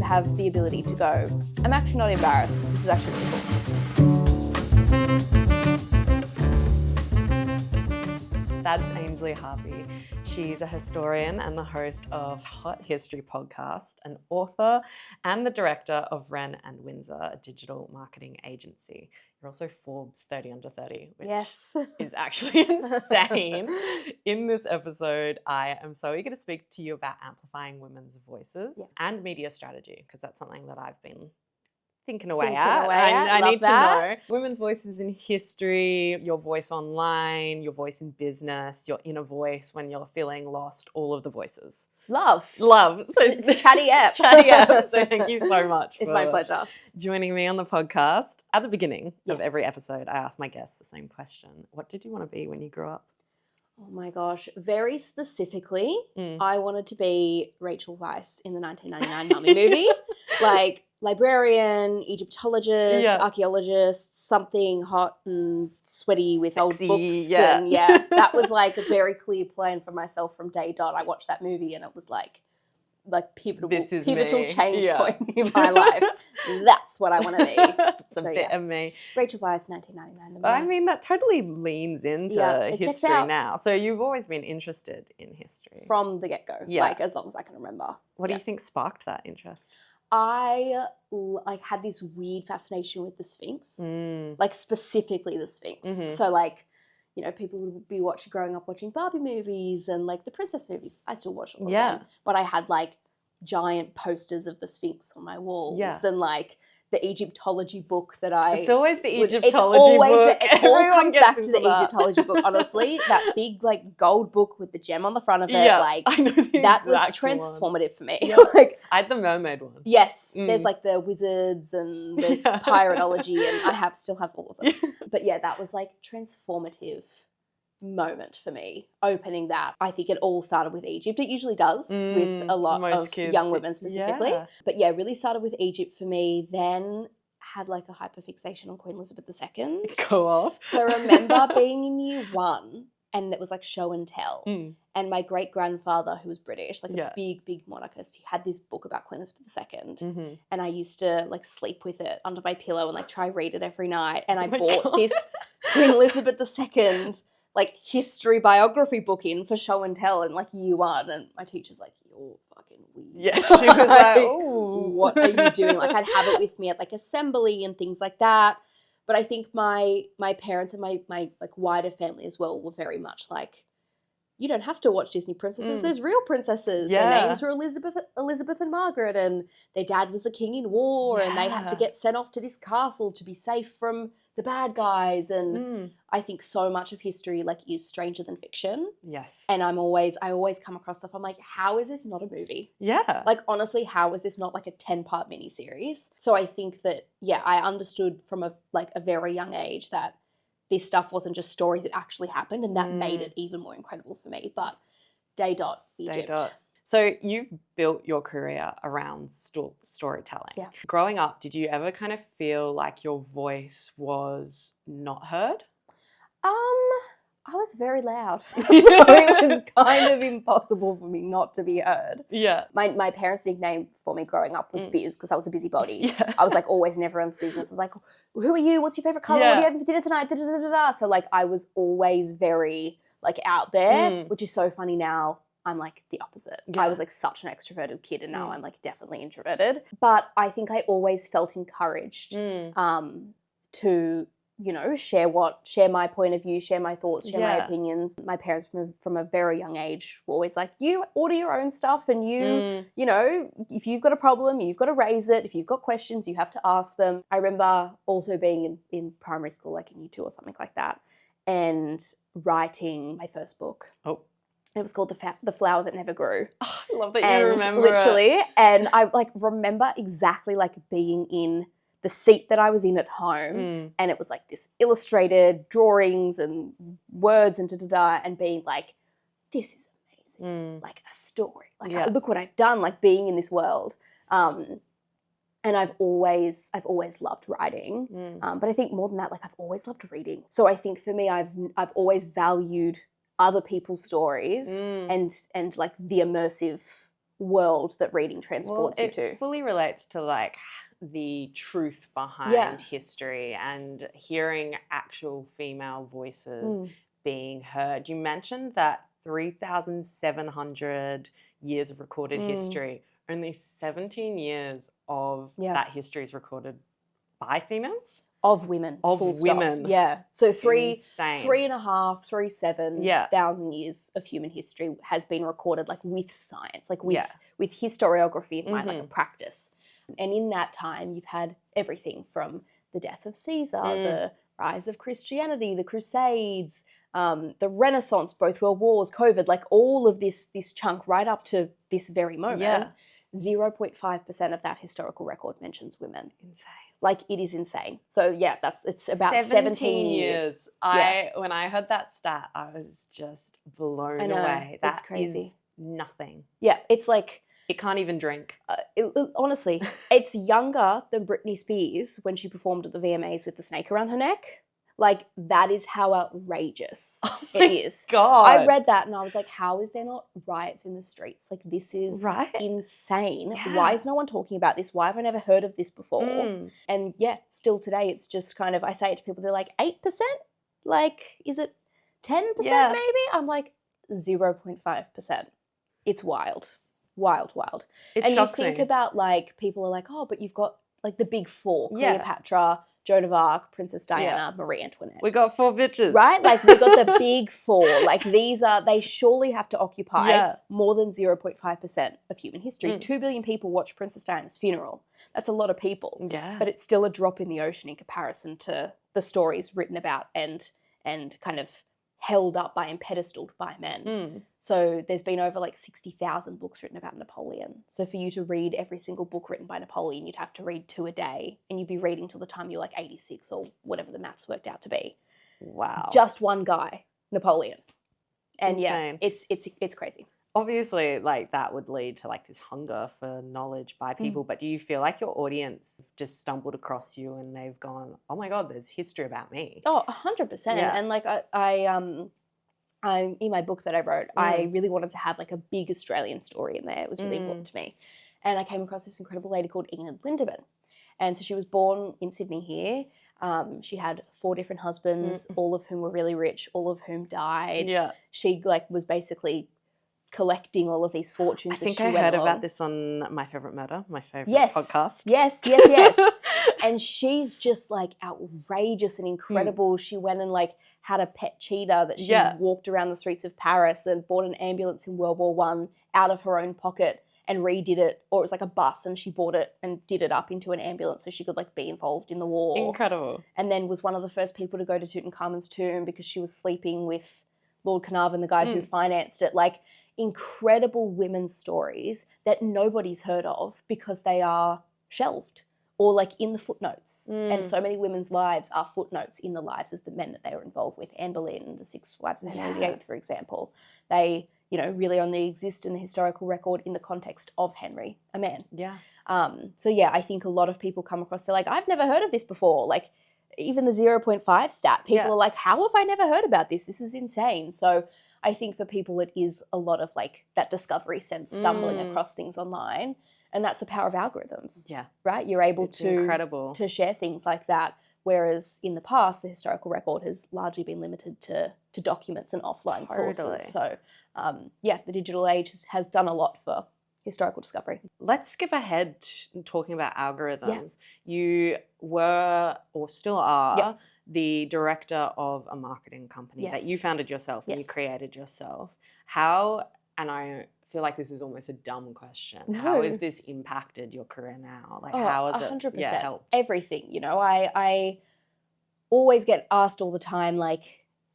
have the ability to go, I'm actually not embarrassed. This is actually really cool. That's Ainslie Harvey. She's a historian and the host of Hot History Podcast, an author and the director of Wren and Windsor, a digital marketing agency. You're also Forbes 30 Under 30, which is actually insane. In this episode, I am so eager to speak to you about amplifying women's voices and media strategy, because that's something that I've been thinking away at. I need to know. Women's voices in history, your voice online, your voice in business, your inner voice when you're feeling lost, all of the voices. Love. So it's chatty up. So thank you so much. It's my pleasure. Joining me on the podcast. At the beginning of every episode, I ask my guests the same question. What did you want to be when you grew up? Oh my gosh. Very specifically, I wanted to be Rachel Weisz in the 1999 Mummy movie. Like librarian, Egyptologist, archaeologist, something hot and sweaty with old books. And that was like a very clear plan for myself from day dot. I watched that movie and it was like pivotal change point in my life. That's what I want to be. It's a bit of me. Rachel Weisz, 1999. I mean, that totally leans into history now. So you've always been interested in history. From the get-go, like as long as I can remember. What do you think sparked that interest? I had this weird fascination with the Sphinx, like specifically the Sphinx. So like, you know, people would be growing up watching Barbie movies and like the princess movies. I still watch all of them. But I had like giant posters of the Sphinx on my walls and like the Egyptology book that It's always the Egyptology book. It all comes back to the Egyptology book, honestly. That big like gold book with the gem on the front of it. Like I know that was transformative for me. Like I had the mermaid one. Yes. There's like the wizards and there's piratology and I still have all of them. But yeah, that was like transformative moment for me, opening that. I think it all started with Egypt. It usually does with a lot of kids, young women specifically. But yeah, really started with Egypt for me, then had like a hyperfixation on Queen Elizabeth II. Go off. So I remember being in year 1 and it was like show and tell. And my great-grandfather, who was British, like a big monarchist, he had this book about Queen Elizabeth II. And I used to like sleep with it under my pillow and like try read it every night. And I bought this Queen Elizabeth II like history biography book in for show and tell in like year 1, and my teacher's like, you're fucking weird. Yeah, she was like, ooh. What are you doing? Like I'd have it with me at like assembly and things like that. But I think my parents and my like wider family as well were very much like, you don't have to watch Disney princesses. There's real princesses. Their names were Elizabeth and Margaret, and their dad was the king in war, and they had to get sent off to this castle to be safe from the bad guys. And I think so much of history like is stranger than fiction. Yes. And I always come across stuff. I'm like, how is this not a movie? Yeah. Like honestly, how is this not like a 10-part miniseries? So I think that I understood from a very young age that this stuff wasn't just stories, it actually happened, and that made it even more incredible for me. But Egypt. So you've built your career around storytelling. Yeah. Growing up, did you ever kind of feel like your voice was not heard? I was very loud. So it was kind of impossible for me not to be heard. Yeah. My parents' nickname for me growing up was Biz, because I was a busybody. Yeah. I was like always in everyone's business. I was like, who are you? What's your favorite color? What are you having for dinner tonight? So like I was always very like out there, which is so funny now. I'm like the opposite. Yeah. I was like such an extroverted kid, and now I'm like definitely introverted. But I think I always felt encouraged to, you know, share my point of view, share my thoughts, share my opinions. My parents from a very young age were always like, you order your own stuff, and you know, if you've got a problem, you've got to raise it. If you've got questions, you have to ask them. I remember also being in primary school, like in year 2 or something like that, and writing my first book. Oh. It was called The Flower That Never Grew. Oh, I love that you remember literally. And I like remember exactly like being in the seat that I was in at home, and it was like this illustrated drawings and words and and being like, this is amazing, like a story. Like look what I've done, like being in this world. And I've always loved writing, but I think more than that, like I've always loved reading. So I think for me, I've always valued other people's stories and like the immersive world that reading transports you to. It fully relates to like the truth behind history and hearing actual female voices being heard. You mentioned that 3,700 years of recorded history, only 17 years of that history is recorded by females? Of women. Of women. Stop. Yeah. So 3,500 years of human history has been recorded like with science, like with historiography in mind, like a practice. And in that time, you've had everything from the death of Caesar, the rise of Christianity, the Crusades, the Renaissance, both world wars, COVID, like all of this chunk right up to this very moment. 0.5% of that historical record mentions women. Insane. Like, it is insane. So it's about 17 years. When I heard that stat, I was just blown away. That's crazy. Is nothing. Yeah, it's like it can't even drink. Honestly, it's younger than Britney Spears when she performed at the VMAs with the snake around her neck. Like, that is how outrageous it is. God. I read that and I was like, how is there not riots in the streets? Like, this is insane. Yeah. Why is no one talking about this? Why have I never heard of this before? And still today, it's just kind of, I say it to people, they're like, 8%? Like, is it 10% maybe? I'm like, 0.5%. It's wild. Wild. And you think about, like, people are like, oh, but you've got, like, the big four, Cleopatra, Joan of Arc, Princess Diana, Marie Antoinette. We got 4 bitches. Right? Like, we got the big four. Like, they surely have to occupy more than 0.5% of human history. 2 billion people watch Princess Diana's funeral. That's a lot of people. Yeah. But it's still a drop in the ocean in comparison to the stories written about and kind of held up by and pedestaled by men. So there's been over like 60,000 books written about Napoleon. So for you to read every single book written by Napoleon, you'd have to read 2 a day, and you'd be reading till the time you're like 86 or whatever the maths worked out to be. Wow. Just one guy, Napoleon. And insane. It's crazy. Obviously, like, that would lead to like this hunger for knowledge by people, but do you feel like your audience just stumbled across you and they've gone, oh my God, there's history about me? Oh, 100%. Yeah. And like I in my book that I wrote, I really wanted to have like a big Australian story in there. It was really important to me. And I came across this incredible lady called Enid Lindemann. And so she was born in Sydney here. She had 4 different husbands, all of whom were really rich, all of whom died. Yeah. She like was basically collecting all of these fortunes. I think I heard about this on My Favorite Murder, my favorite podcast. Yes. And she's just like outrageous and incredible. She went and like had a pet cheetah that she walked around the streets of Paris and bought an ambulance in World War I out of her own pocket and redid it, or it was like a bus and she bought it and did it up into an ambulance so she could like be involved in the war. Incredible. And then was one of the first people to go to Tutankhamun's tomb because she was sleeping with Lord Carnarvon, the guy who financed it. Like, incredible women's stories that nobody's heard of because they are shelved or like in the footnotes. And so many women's lives are footnotes in the lives of the men that they were involved with. Anne Boleyn, the 6 Wives of Henry VIII, for example. They, really only exist in the historical record in the context of Henry, a man. Yeah. So I think a lot of people come across, they're like, I've never heard of this before. Like, even the 0.5 stat, people are like, how have I never heard about this? This is insane. So I think for people it is a lot of like that discovery sense, stumbling across things online, and that's the power of algorithms. Yeah. Right? You're able to share things like that, whereas in the past the historical record has largely been limited to documents and offline sources. So the digital age has done a lot for historical discovery. Let's skip ahead to talking about algorithms. You were, or still are, the director of a marketing company that you founded yourself and you created yourself. How, and I feel like this is almost a dumb question, how has this impacted your career now? Like, how has 100%. It helped? Everything, I always get asked all the time, like,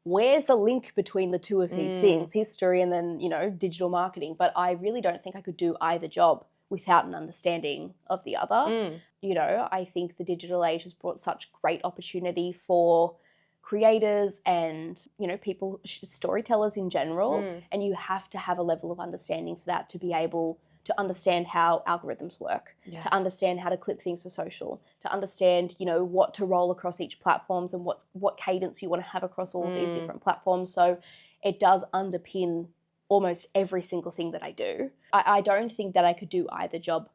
where's the link between the two of these things, history and then, digital marketing? But I really don't think I could do either job without an understanding of the other. I think the digital age has brought such great opportunity for creators and, people, storytellers in general. And you have to have a level of understanding for that to be able to understand how algorithms work, to understand how to clip things for social, to understand, what to roll across each platforms and what cadence you want to have across all of these different platforms. So it does underpin almost every single thing that I do. I don't think that I could do either job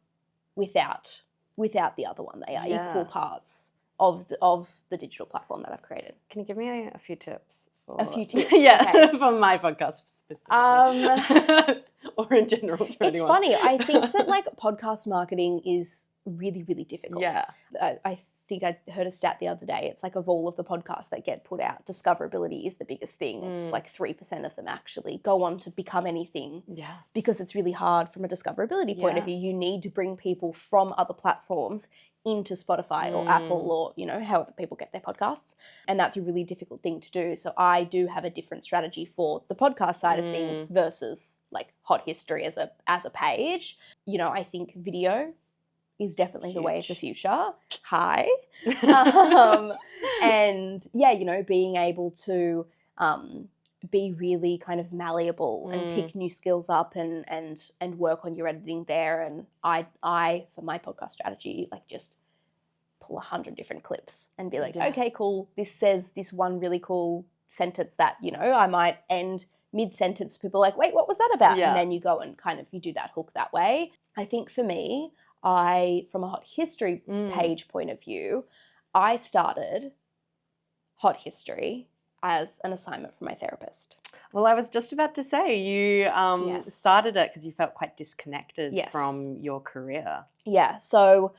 without the other one. They are equal parts of the digital platform that I've created. Can you give me a few tips? A few tips? Yeah, okay. For my podcast specifically. Or in general for anyone. It's funny. I think that like podcast marketing is really, really difficult. Yeah. I think I heard a stat the other day. It's like of all of the podcasts that get put out, discoverability is the biggest thing. It's like 3% of them actually go on to become anything. Yeah. Because it's really hard from a discoverability point of view. You need to bring people from other platforms into Spotify or Apple or, you know, however people get their podcasts. And that's a really difficult thing to do. So I do have a different strategy for the podcast side of things versus like Hot History as a page. You know, I think video is definitely the way of the future. Hi. And yeah, you know, being able to be really kind of malleable and pick new skills up and work on your editing there. And I for my podcast strategy, like just pull 100 different clips and be like, okay, cool. This says this one really cool sentence that, you know, I might end mid-sentence. People are like, wait, what was that about? And then you go and kind of, you do that hook that way. I think for me, from a Hot History page point of view, I started Hot History as an assignment from my therapist. Well, I was just about to say, you started it because you felt quite disconnected from your career. Yeah, so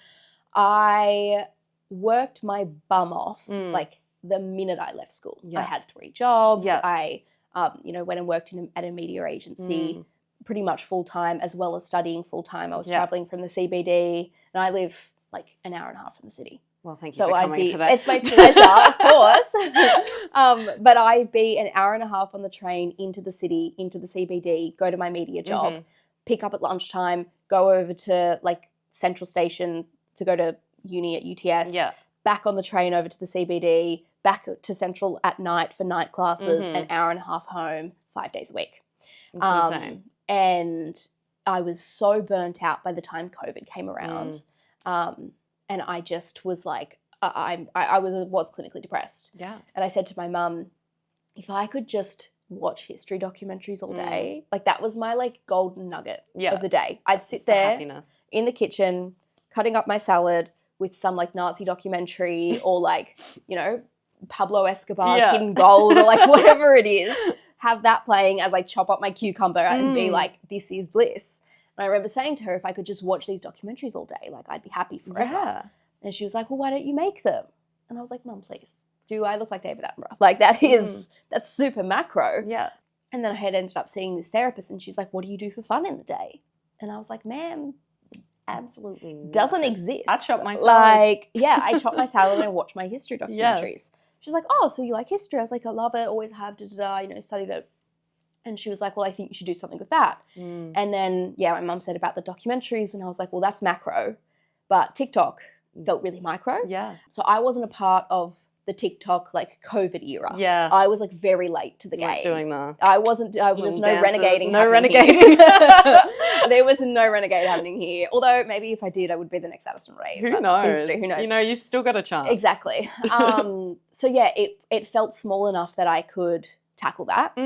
I worked my bum off like the minute I left school. I had 3 jobs. I you know, went and worked at a media agency pretty much full-time as well as studying full-time. I was traveling from the CBD and I live like an hour and a half from the city. Well, thank you for coming today. It's my pleasure, of course. But I'd be an hour and a half on the train into the city, into the CBD, go to my media job, pick up at lunchtime, go over to like Central Station to go to uni at UTS, back on the train over to the CBD, back to Central at night for night classes, an hour and a half home, 5 days a week. That's insane. And I was so burnt out by the time COVID came around. And I just was like, I was clinically depressed. Yeah. And I said to my mum, if I could just watch history documentaries all day, like that was my like golden nugget of the day. I'd sit there in the kitchen, cutting up my salad with some like Nazi documentary or like, you know, Pablo Escobar's Hidden Gold or like whatever it is, have that playing as I chop up my cucumber and be like, this is bliss. And I remember saying to her, if I could just watch these documentaries all day, like I'd be happy forever. Yeah. And she was like, well, why don't you make them? And I was like, Mum, please. Do I look like David Attenborough? Like that's super macro. Yeah. And then I had ended up seeing this therapist and she's like, what do you do for fun in the day? And I was like, ma'am, absolutely doesn't exist. I chop my salad. Like, yeah, I chop my salad and I watch my history documentaries. She's like, oh, so you like history? I was like, I love it, always have, you know, studied it. And she was like, well, I think you should do something with that. And then, my mum said about the documentaries and I was like, well, that's macro. But TikTok felt really micro. Yeah. So I wasn't a part of the TikTok like COVID era. Yeah. I was like very late to the game. Like doing the there was no renegading. No renegading. There was no renegade happening here. Although maybe if I did, I would be the next Addison Rae. Who knows? Who knows? You know, you've still got a chance. Exactly. So yeah, it felt small enough that I could tackle that.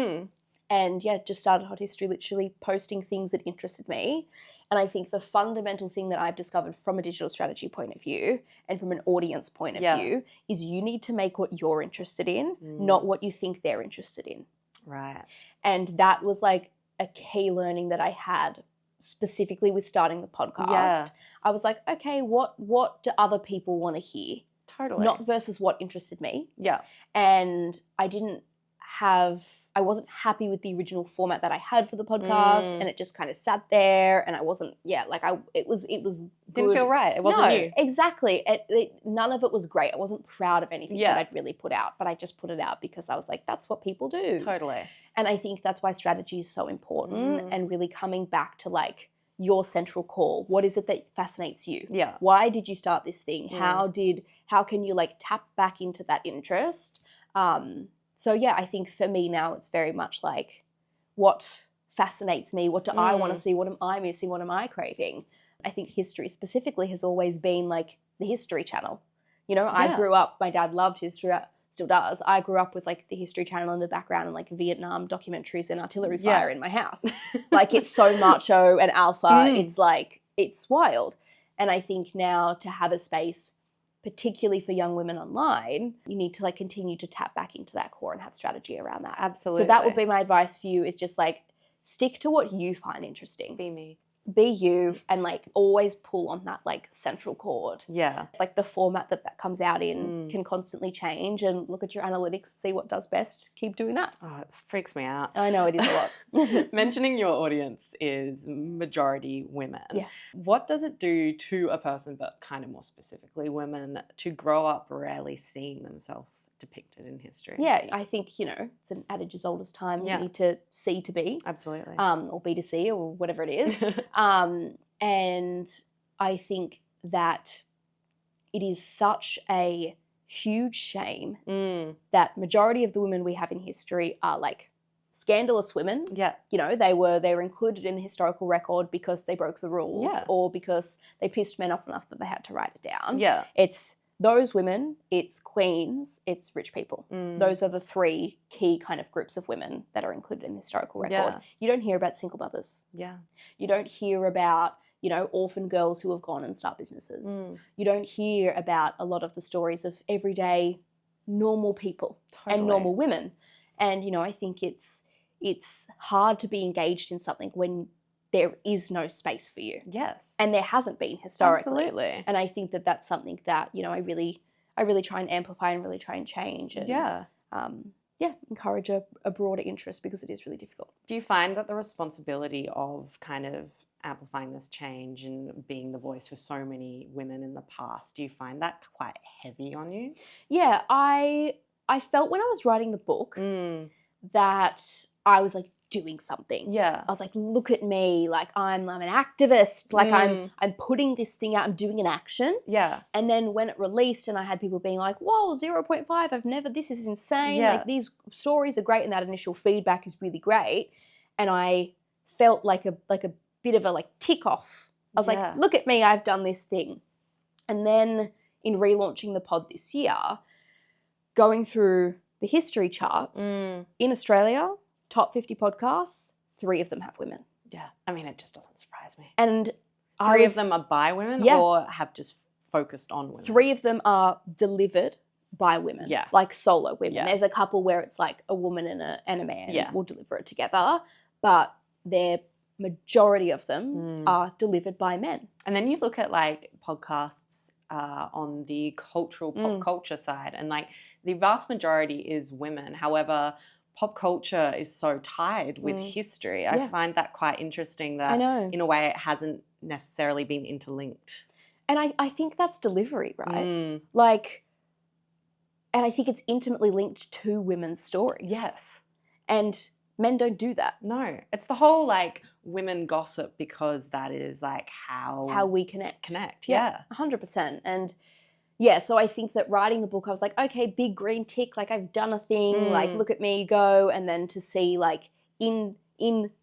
And yeah, just started Hot History, literally posting things that interested me. And I think the fundamental thing that I've discovered from a digital strategy point of view and from an audience point of view is you need to make what you're interested in, not what you think they're interested in. Right. And that was like a key learning that I had specifically with starting the podcast. Yeah. I was like, okay, what do other people want to hear? Totally. Not versus what interested me. Yeah. And I wasn't happy with the original format that I had for the podcast and it just kind of sat there and I wasn't, it was good. Didn't feel right. It wasn't you. Exactly. None of it was great. I wasn't proud of anything that I'd really put out, but I just put it out because I was like, that's what people do. Totally. And I think that's why strategy is so important and really coming back to like your central core. What is it that fascinates you? Yeah. Why did you start this thing? How can you like tap back into that interest? So yeah, I think for me now it's very much like what fascinates me, what do I want to see, what am I missing, what am I craving? I think history specifically has always been like the History Channel. You know, I grew up, my dad loved history. still does. I grew up with like the History Channel in the background and like Vietnam documentaries and artillery fire in my house. Like it's so macho and alpha. It's like, it's wild. And I think now to have a space, particularly for young women online, you need to like continue to tap back into that core and have strategy around that. Absolutely. So that would be my advice for you, is just like stick to what you find interesting. Be me. Be you, and like always pull on that like central chord. Yeah. Like the format that comes out in can constantly change, and look at your analytics, see what does best. Keep doing that. Oh, it freaks me out. I know, it is a lot. Mentioning your audience is majority women. Yeah. What does it do to a person, but kind of more specifically women, to grow up rarely seeing themselves depicted in history? Yeah, I think, you know, it's an adage as old as time. You need to see to be. Absolutely. Or be to see, or whatever it is. And I think that it is such a huge shame that majority of the women we have in history are like scandalous women. Yeah. You know, they were included in the historical record because they broke the rules or because they pissed men off enough that they had to write it down. Yeah. It's those women, it's queens, it's rich people. Those are the three key kind of groups of women that are included in the historical record. Yeah. You don't hear about single mothers. Yeah. You don't hear about, you know, orphan girls who have gone and start businesses. You don't hear about a lot of the stories of everyday normal people and normal women. And, you know, I think it's hard to be engaged in something when there is no space for you. Yes. And there hasn't been historically. Absolutely. And I think that that's something that, you know, I really try and amplify and really try and change. And, encourage a broader interest, because it is really difficult. Do you find that the responsibility of kind of amplifying this change and being the voice for so many women in the past, do you find that quite heavy on you? Yeah, I felt when I was writing the book that I was like doing something. Yeah. I was like, look at me, like I'm an activist, like I'm putting this thing out, I'm doing an action. Yeah. And then when it released and I had people being like, whoa, 0.5, this is insane. Yeah. Like these stories are great, and that initial feedback is really great. And I felt like a bit of a like tick off. I was like, look at me, I've done this thing. And then in relaunching the pod this year, going through the history charts in Australia, top 50 podcasts, 3 of them have women. Yeah. I mean, it just doesn't surprise me. And 3 of them are by women or have just focused on women? 3 of them are delivered by women, like solo women. Yeah. There's a couple where it's like a woman and a man will deliver it together, but the majority of them are delivered by men. And then you look at like podcasts on the cultural pop culture side, and like the vast majority is women. However, pop culture is so tied with history. I find that quite interesting that in a way it hasn't necessarily been interlinked. And I think that's delivery, right? Like, and I think it's intimately linked to women's stories. Yes. And men don't do that. No. It's the whole like women gossip, because that is like how we connect. Yeah. 100%. And yeah, so I think that writing the book, I was like, okay, big green tick, like I've done a thing, like look at me go. And then to see like in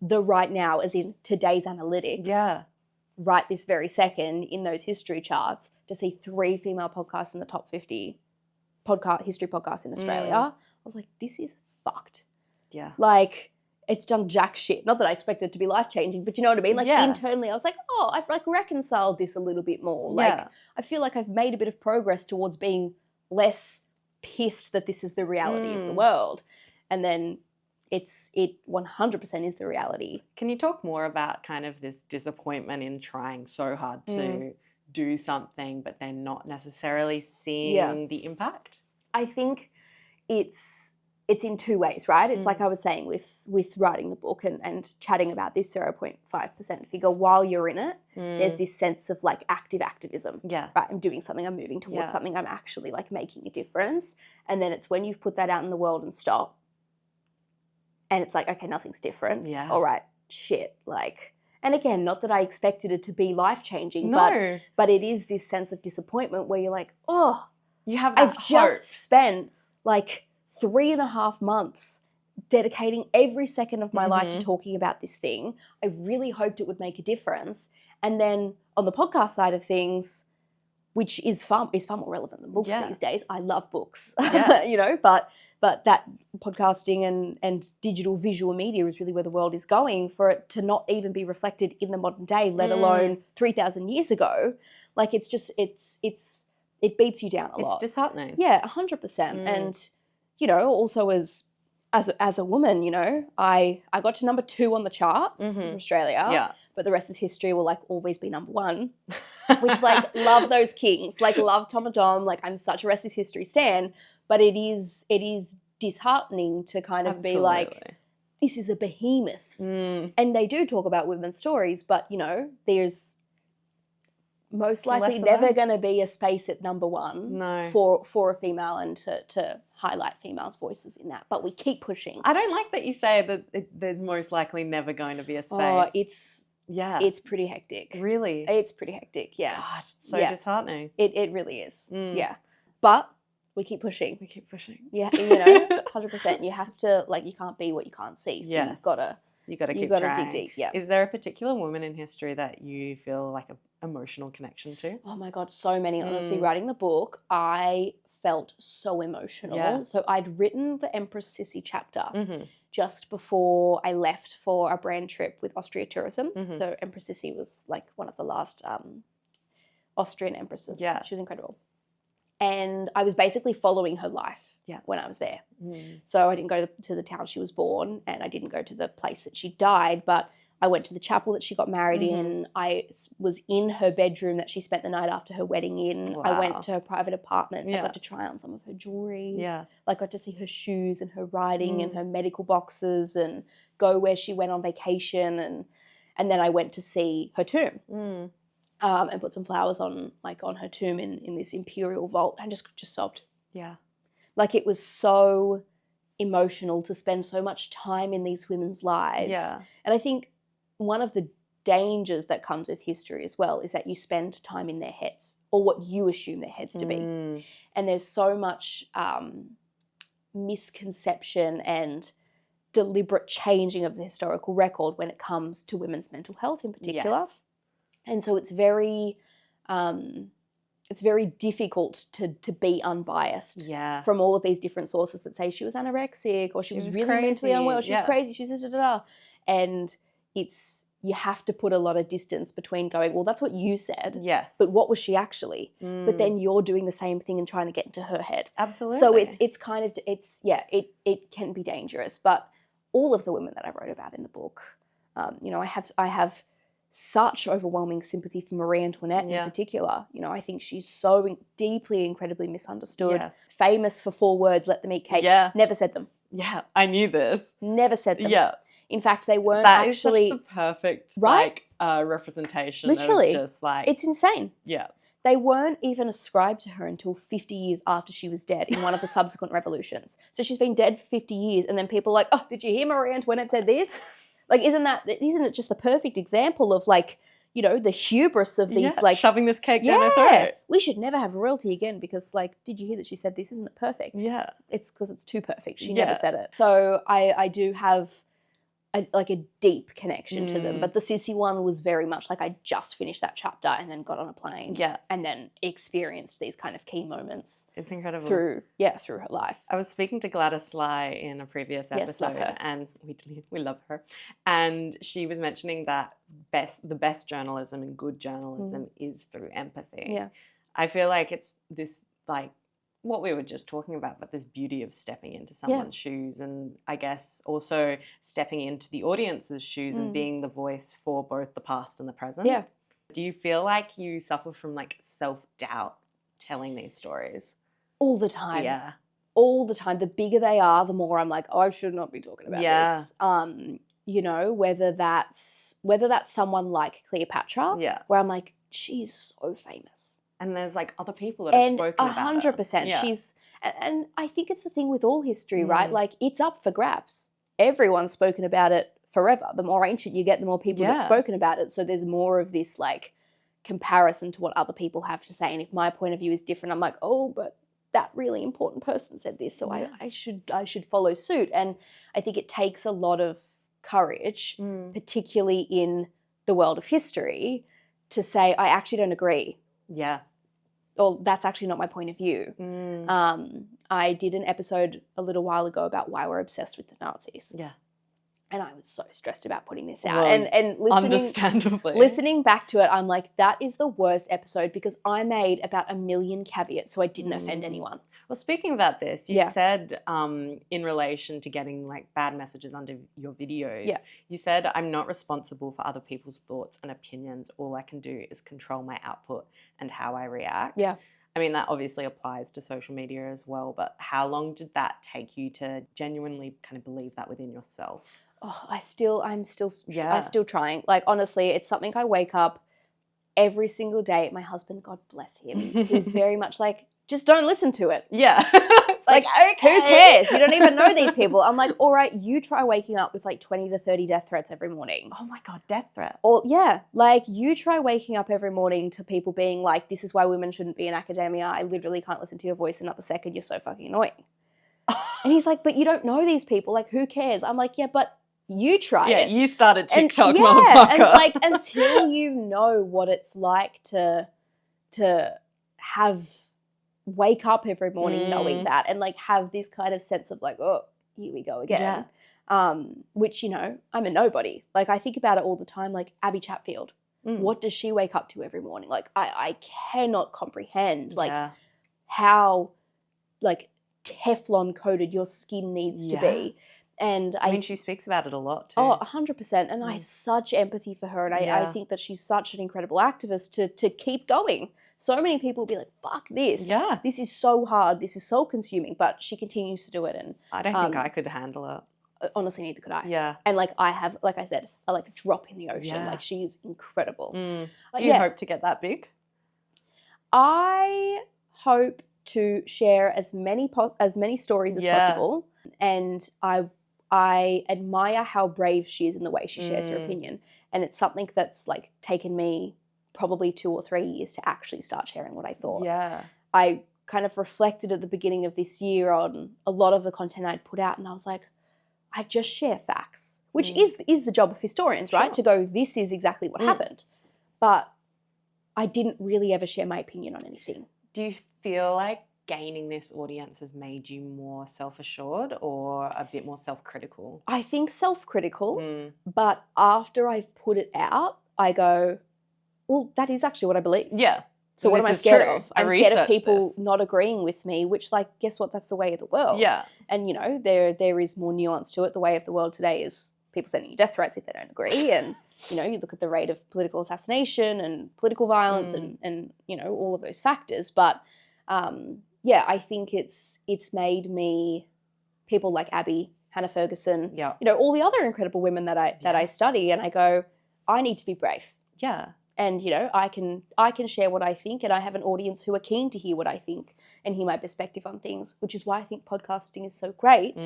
the right now, as in today's analytics, right this very second in those history charts, to see 3 female podcasts in the top 50 history podcasts in Australia, I was like, this is fucked. Yeah. Like, it's done jack shit. Not that I expected it to be life-changing, but you know what I mean? Like, internally, I was like, oh, I've like reconciled this a little bit more. Like, I feel like I've made a bit of progress towards being less pissed that this is the reality of the world. And then it 100% is the reality. Can you talk more about kind of this disappointment in trying so hard to do something, but then not necessarily seeing the impact? I think it's in 2 ways, right? It's like I was saying with writing the book and chatting about this 0.5% figure. While you're in it, there's this sense of like active activism. Yeah. Right, I'm doing something, I'm moving towards something, I'm actually like making a difference. And then it's when you've put that out in the world and stop, and it's like, okay, nothing's different. Yeah. All right, shit. Like, and again, not that I expected it to be life-changing, but it is this sense of disappointment where you're like, oh, you have that I've just spent like 3.5 months dedicating every second of my life to talking about this thing. I really hoped it would make a difference. And then on the podcast side of things, which is far more relevant than books these days. I love books, Yeah. but that podcasting and digital visual media is really where the world is going. For it to not even be reflected in the modern day, let alone 3,000 years ago, like it beats you down a lot. It's disheartening. Yeah, 100%. And also as a woman, I got to number 2 on the charts in Australia. Yeah. But the rest is history. Will always be number 1. Which love those kings. Love Tom and Dom. I'm such a rest is history stan. But it is disheartening to kind of be this is a behemoth. And they do talk about women's stories, but there's most likely never going to be a space at number 1 for a female, and to highlight females' voices in that. But we keep pushing. I don't like that you say that there's most likely never going to be a space. Oh, it's pretty hectic. Really? It's pretty hectic, yeah. God, it's so disheartening. It really is, yeah. But we keep pushing. Yeah, 100%. You have to, you can't be what you can't see. So you've got to keep dig deep. Yeah. Is there a particular woman in history that you feel like an emotional connection to? Oh my God, so many. Honestly, writing the book, I felt so emotional. Yeah. So I'd written the Empress Sissi chapter just before I left for a brand trip with Austria Tourism. So Empress Sissi was one of the last Austrian empresses. Yeah. She was incredible. And I was basically following her life when I was there. So I didn't go to the town she was born, and I didn't go to the place that she died, but I went to the chapel that she got married in. I was in her bedroom that she spent the night after her wedding in. Wow. I went to her private apartments. I got to try on some of her jewelry. Yeah. Got to see her shoes and her writing and her medical boxes, and go where she went on vacation. And then I went to see her tomb. And put some flowers on her tomb in this imperial vault, and just sobbed. Yeah. It was so emotional to spend so much time in these women's lives. Yeah. And I think one of the dangers that comes with history as well is that you spend time in their heads, or what you assume their heads to be. And there's so much misconception and deliberate changing of the historical record when it comes to women's mental health in particular. Yes. And so it's very difficult to be unbiased from all of these different sources that say she was anorexic, or she was really crazy. Mentally unwell, she was crazy, she was da-da-da. And you have to put a lot of distance between going, well, that's what you said. Yes. But what was she actually? But then you're doing the same thing and trying to get into her head. Absolutely. So it can be dangerous. But all of the women that I wrote about in the book, I have such overwhelming sympathy for Marie Antoinette in particular. I think she's so deeply, incredibly misunderstood. Yes. Famous for 4 words, let them eat cake. Yeah. Never said them. Yeah, I knew this. Never said them. Yeah. In fact, they weren't that actually... That is such the perfect representation. Literally. Of just it's insane. Yeah. They weren't even ascribed to her until 50 years after she was dead in one of the subsequent revolutions. So she's been dead for 50 years, and then people are like, oh, did you hear Marie Antoinette said this? Isn't it just the perfect example of the hubris of these shoving this cake down her throat? We should never have royalty again because did you hear that she said this? Isn't it perfect? Yeah. It's because it's too perfect. She never said it. So I do have a deep connection to them. But the Sissi one was very much I just finished that chapter and then got on a plane. Yeah. And then experienced these kind of key moments. It's incredible. Through her life. I was speaking to Gladys Sly in a previous episode, and we love her. And she was mentioning that the best journalism and good journalism is through empathy. Yeah. I feel like it's this what we were just talking about, but this beauty of stepping into someone's shoes, and I guess also stepping into the audience's shoes and being the voice for both the past and the present. Yeah. Do you feel like you suffer from self-doubt telling these stories? All the time. Yeah. All the time. The bigger they are, the more I'm I should not be talking about this. Whether that's someone like Cleopatra, where I'm she's so famous. And there's other people that have spoken about it. 100%. Yeah. And I think it's the thing with all history, right? It's up for grabs. Everyone's spoken about it forever. The more ancient you get, the more people have spoken about it. So there's more of this comparison to what other people have to say. And if my point of view is different, I'm oh, but that really important person said this, so I should follow suit. And I think it takes a lot of courage, particularly in the world of history, to say I actually don't agree. Yeah. or that's actually not my point of view. I did an episode a little while ago about why we're obsessed with the Nazis. Yeah. And I was so stressed about putting this out. And understandably. Listening back to it, I'm like, that is the worst episode because I made about 1 million caveats so I didn't offend anyone. Well, speaking about this, you said in relation to getting like bad messages under your videos, you said, I'm not responsible for other people's thoughts and opinions. All I can do is control my output and how I react. Yeah. I mean, that obviously applies to social media as well, but how long did that take you to genuinely kind of believe that within yourself? Oh, I'm still trying. Like, honestly, it's something I wake up every single day. My husband, God bless him, is very much like, just don't listen to it. Yeah. It's like, okay. Who cares? You don't even know these people. I'm like, all right, you try waking up with like 20 to 30 death threats every morning. Oh my God, death threats. Or like you try waking up every morning to people being like, this is why women shouldn't be in academia. I literally can't listen to your voice another second. You're so fucking annoying. And he's like, but you don't know these people. Like, who cares? I'm like, yeah, but you try it. Yeah, you started TikTok, motherfucker. And like, until you know what it's like to wake up every morning knowing that and like have this kind of sense of like, oh, here we go again. Which, you know, I'm a nobody. Like, I think about it all the time, like Abby Chatfield. What does she wake up to every morning? Like, I cannot comprehend like how like Teflon coated your skin needs to be. And I mean, she speaks about it a lot too. Oh, 100%. And I have such empathy for her. And I think that she's such an incredible activist to keep going. So many people will be like, fuck this. Yeah. This is so hard. This is so consuming. But she continues to do it. And I don't think I could handle it. Honestly, neither could I. Yeah. And like I have, like I said, like a drop in the ocean. Yeah. Like she's incredible. Do you hope to get that big? I hope to share as many stories as possible. And I admire how brave she is in the way she shares her opinion. And it's something that's like taken me probably 2 or 3 years to actually start sharing what I thought. Yeah. I kind of reflected at the beginning of this year on a lot of the content I'd put out and I was like, I just share facts, which is the job of historians, right? To go, this is exactly what happened. But I didn't really ever share my opinion on anything. Do you feel like gaining this audience has made you more self-assured or a bit more self-critical? I think self-critical, but after I've put it out, I go, well, that is actually what I believe. Yeah. So what am I scared of? I'm scared of people not agreeing with me, which, like, guess what? That's the way of the world. Yeah. And, you know, there is more nuance to it. The way of the world today is people sending you death threats if they don't agree. And, you know, you look at the rate of political assassination and political violence and you know, all of those factors. But, yeah, I think it's made me, people like Abby, Hannah Ferguson, you know, all the other incredible women that I study, and I go, I need to be brave. Yeah. And, you know, I can share what I think, and I have an audience who are keen to hear what I think and hear my perspective on things, which is why I think podcasting is so great,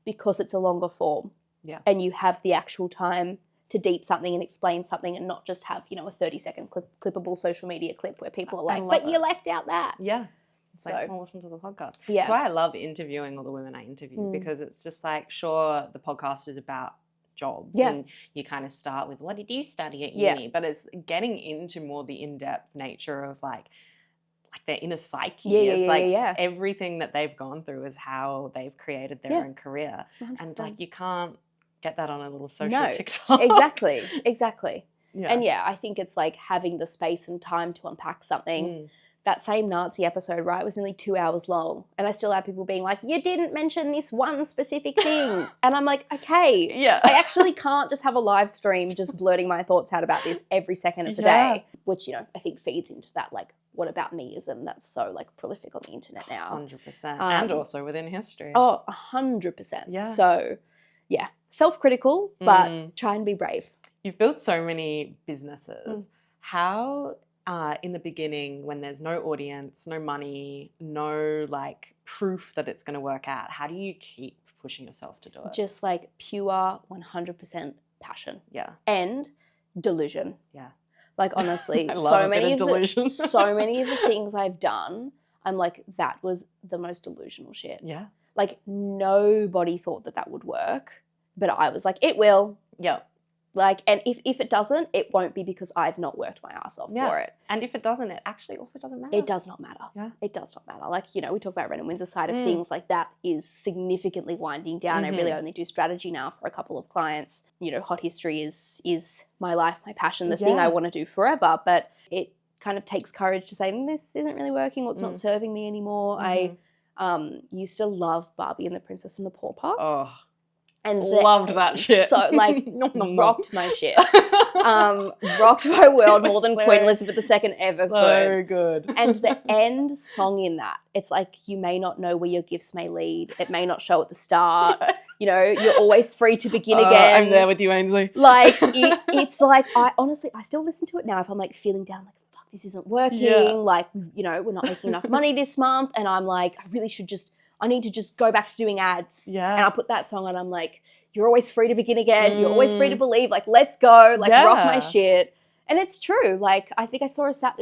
because it's a longer form. Yeah. And you have the actual time to deep something and explain something and not just have, you know, a 30-second clippable social media clip where people are like, but you left out that. Yeah. It's like, I'll listen to the podcast. Yeah. That's why I love interviewing all the women I interview, because it's just like, sure, the podcast is about jobs and you kind of start with, what did you study at uni? But it's getting into more the in-depth nature of like their inner psyche. Everything that they've gone through is how they've created their own career. 100%. And like, you can't get that on a little social TikTok. Exactly. Yeah. And yeah, I think it's like having the space and time to unpack something. That same Nazi episode, right, was nearly 2 hours long. And I still have people being like, you didn't mention this one specific thing. And I'm like, okay. I actually can't just have a live stream just blurting my thoughts out about this every second of the day. Which, you know, I think feeds into that, like, what about meism that's so, like, prolific on the internet now. 100%. And also within history. Oh, 100%. Yeah. So, yeah, self-critical, but try and be brave. You've built so many businesses. How... in the beginning, when there's no audience, no money, no like proof that it's going to work out, how do you keep pushing yourself to do it? Just like pure 100% passion. Yeah. And delusion. Yeah. Like, honestly, so many of the things I've done, I'm like, that was the most delusional shit. Yeah. Like, nobody thought that would work, but I was like, it will. Yeah. Like, and if it doesn't, it won't be because I've not worked my ass off for it. And if it doesn't, it actually also doesn't matter. It does not matter. Yeah. It does not matter. Like, we talk about Ren and Windsor side of things, like that is significantly winding down. I really only do strategy now for a couple of clients. Hot history is my life, my passion, the thing I want to do forever. But it kind of takes courage to say, this isn't really working, or it's not serving me anymore. I used to love Barbie and the Princess and the Pauper. Oh, and loved that shit. So, like, rocked my shit. Rocked my world more than Queen Elizabeth II ever could. So good. And the end song in that, it's like, you may not know where your gifts may lead. It may not show at the start. Yes. You're always free to begin again. I'm there with you, Ainsley. Like, it's like, I still listen to it now if I'm like feeling down, like, fuck, this isn't working. Yeah. Like, we're not making enough money this month. And I'm like, I need to just go back to doing ads. Yeah. And I put that song on. I'm like, you're always free to begin again. You're always free to believe. Like, let's go. Like, rock my shit. And it's true. Like, I think I saw a stat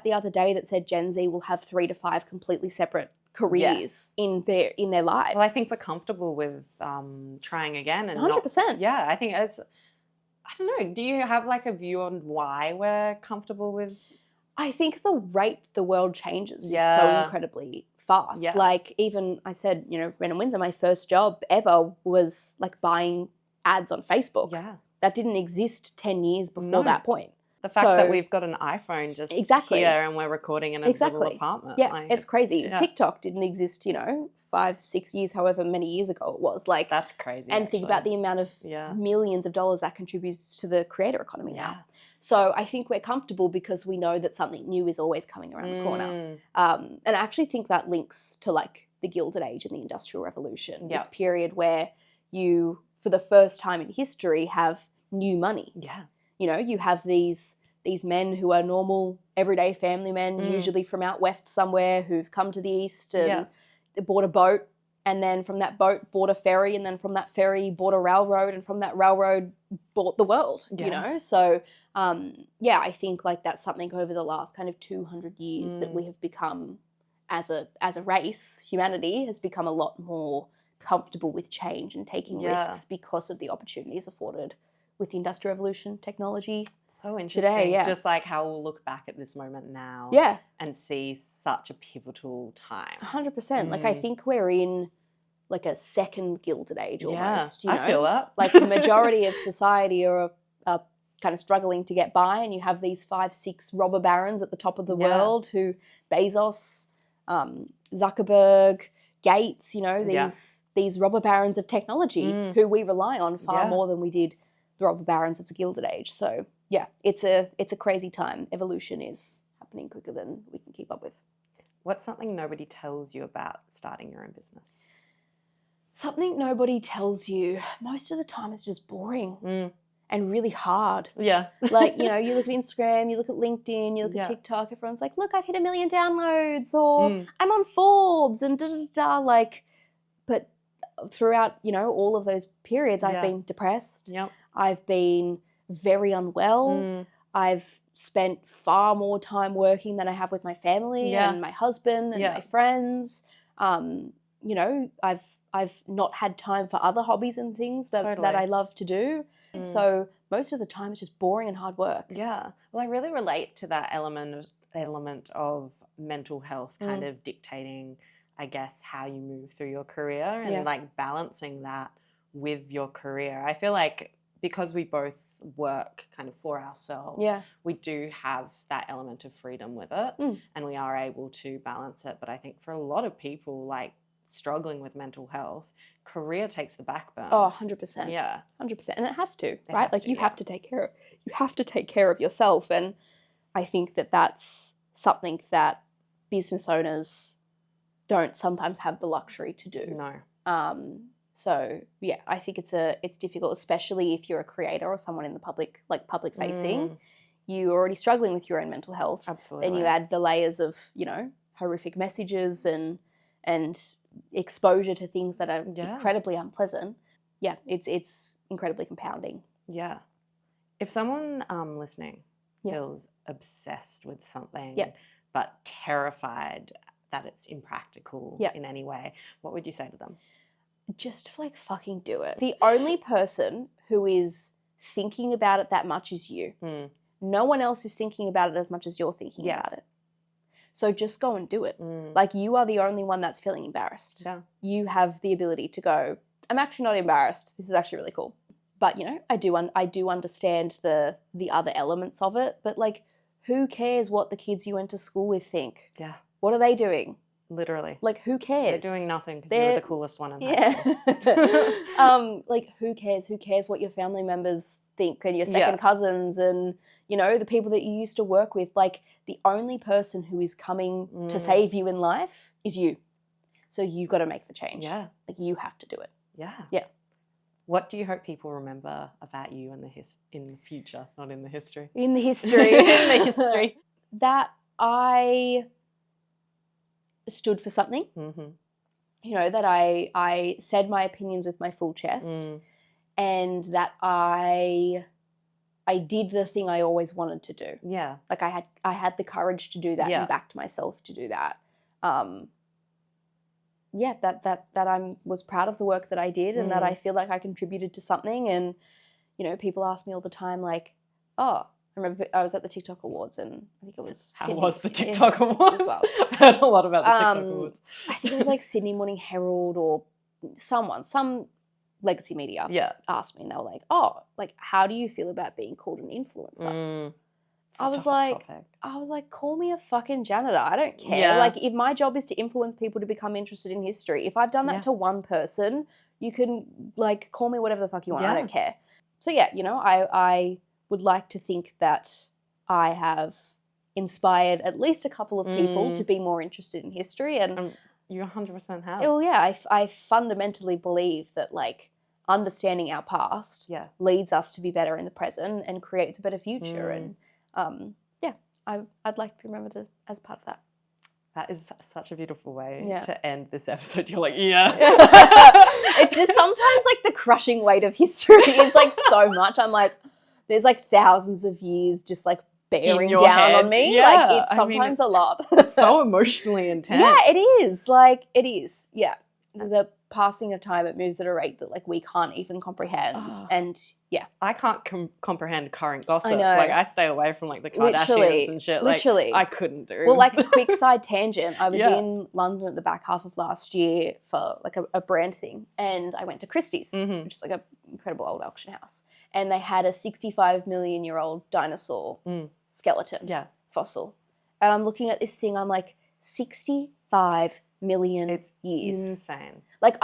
the other day that said Gen Z will have 3 to 5 completely separate careers in their lives. Well, I think we're comfortable with trying again. And 100%. I think I don't know. Do you have like a view on why we're comfortable with? I think the rate the world changes is so incredibly fast. Yeah. Like, even I said, Ren and Windsor, my first job ever was like buying ads on Facebook. Yeah. That didn't exist 10 years before that point. The fact that we've got an iPhone just here and we're recording in a little apartment. Yeah, like, it's crazy. Yeah. TikTok didn't exist, 5, 6 years, however many years ago it was. Like, that's crazy. And think about the amount of millions of dollars that contributes to the creator economy now. So I think we're comfortable because we know that something new is always coming around the corner. And I actually think that links to like the Gilded Age and the Industrial Revolution, this period where you, for the first time in history, have new money. Yeah. You have these men who are normal, everyday family men, usually from out west somewhere, who've come to the east and bought a boat, and then from that boat bought a ferry, and then from that ferry bought a railroad, and from that railroad bought the world, So, I think like that's something over the last kind of 200 years that we have become, as a race, humanity has become a lot more comfortable with change and taking risks because of the opportunities afforded with the Industrial Revolution, technology. So interesting. Today, just like how we'll look back at this moment now and see such a pivotal time. 100%. Like, I think we're in like a second Gilded Age almost. I feel that. Like, the majority of society are kind of struggling to get by, and you have these 5, 6 robber barons at the top of the world who Bezos, Zuckerberg, Gates, these robber barons of technology who we rely on far more than we did the robber barons of the Gilded Age. So it's a crazy time. Evolution is happening quicker than we can keep up with. What's something nobody tells you about starting your own business? Something nobody tells you most of the time is just boring and really hard. Yeah. Like, you look at Instagram, you look at LinkedIn, you look at TikTok, everyone's like, look, I've hit 1 million downloads, or I'm on Forbes and da-da-da. Like, but throughout, all of those periods, I've been depressed. Yep. I've been very unwell. I've spent far more time working than I have with my family and my husband and my friends. I've not had time for other hobbies and things that I love to do. So most of the time it's just boring and hard work. Yeah. Well, I really relate to that element of mental health kind of dictating, I guess, how you move through your career and like balancing that with your career. I feel like because we both work kind of for ourselves, we do have that element of freedom with it and we are able to balance it. But I think for a lot of people, like struggling with mental health, career takes the backbone. Oh, 100%. Yeah. 100%. And it has to, right? Like, you have to take care of yourself. And I think that that's something that business owners don't sometimes have the luxury to do. No. So I think it's difficult, especially if you're a creator or someone in the public facing. You're already struggling with your own mental health. Absolutely. Then you add the layers of, horrific messages and exposure to things that are incredibly unpleasant. Yeah, it's incredibly compounding. Yeah. If someone listening feels obsessed with something but terrified that it's impractical in any way, what would you say to them? Just like fucking do it. The only person who is thinking about it that much is you. No one else is thinking about it as much as you're thinking about it. So just go and do it. Like, you are the only one that's feeling embarrassed. Yeah. You have the ability to go, I'm actually not embarrassed. This is actually really cool. But, you know, I do understand the other elements of it. But, like, who cares what the kids you went to school with think? Yeah. What are they doing? Literally. Like, who cares? They're doing nothing because you were the coolest one in high school. Like, who cares? Who cares what your family members think and your second cousins and, you know, the people that you used to work with? Like, the only person who is coming to save you in life is you. So you've got to make the change. Yeah. Like, you have to do it. Yeah. Yeah. What do you hope people remember about you in the future, not in the history? In the history. In the history. That I stood for something. You know, that I said my opinions with my full chest, and that I did the thing I always wanted to do. Yeah. Like, I had the courage to do that and backed myself to do that. That I was proud of the work that I did, and that I feel like I contributed to something. And, you know, people ask me all the time, like, oh, I remember I was at the TikTok Awards, and I think it was How Sydney. was the TikTok Awards? As well. I heard a lot about the TikTok Awards. I think it was like Sydney Morning Herald or some legacy media asked me, and they were like, oh, like, how do you feel about being called an influencer? I was like, call me a fucking janitor. I don't care. Yeah. Like, if my job is to influence people to become interested in history, if I've done that to one person, you can, like, call me whatever the fuck you want. I don't care. So, yeah, you know, I would like to think that I have inspired at least a couple of people to be more interested in history. And you 100% have. Well, yeah, I fundamentally believe that, like, understanding our past leads us to be better in the present and creates a better future. And I'd like to be remembered as part of that. That is such a beautiful way to end this episode. You're like, yeah. It's just sometimes, like, the crushing weight of history is, like, so much. I'm like, there's, like, thousands of years just, like, bearing down on me. Yeah. Like, it's sometimes a lot. It's so emotionally intense. Yeah, it is. Like, it is. Yeah. The passing of time, it moves at a rate that, like, we can't even comprehend. And I can't comprehend current gossip. I know. Like, I stay away from, like, the Kardashians and shit. Literally. Like, I couldn't do. Well, like, a quick side tangent. I was in London at the back half of last year for, like, a brand thing, and I went to Christie's, which is, like, an incredible old auction house, and they had a 65 million year old dinosaur skeleton fossil, and I'm looking at this thing. I'm like, 65 million years. Insane. Like,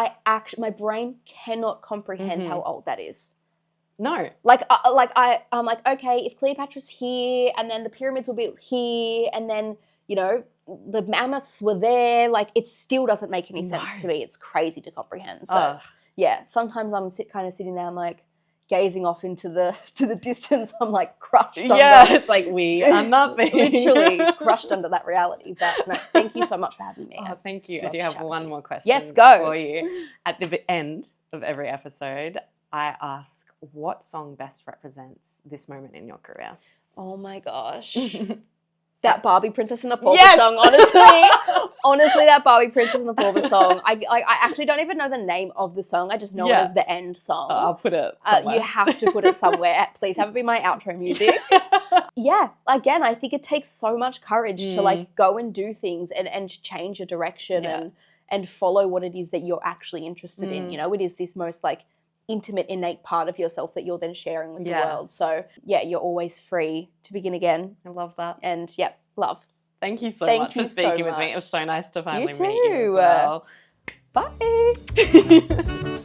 my brain cannot comprehend how old that is. No. I'm like, okay, if Cleopatra's here, and then the pyramids will be here, and then, you know, the mammoths were there, like, it still doesn't make any sense to me. It's crazy to comprehend. So, sometimes I'm kind of sitting there, I'm like, gazing off into the distance. I'm like crushed. It's like we are nothing. Literally crushed under that reality. But no, thank you so much for having me. Oh, thank you. I do have one more question. Yes, go. For you. At the end of every episode, I ask, what song best represents this moment in your career? Oh my gosh. That Barbie Princess and the Pauper song, honestly, that Barbie Princess and the Pauper song. I actually don't even know the name of the song. I just know it as the end song. I'll put it somewhere. You have to put it somewhere. Please have it be my outro music. Again, I think it takes so much courage to, like, go and do things and change your direction and follow what it is that you're actually interested in. You know, it is this most, like, intimate, innate part of yourself that you're then sharing with the world. So, you're always free to begin again. I love that. And, love. Thank you so much for speaking with me. It was so nice to finally meet you as well. Bye.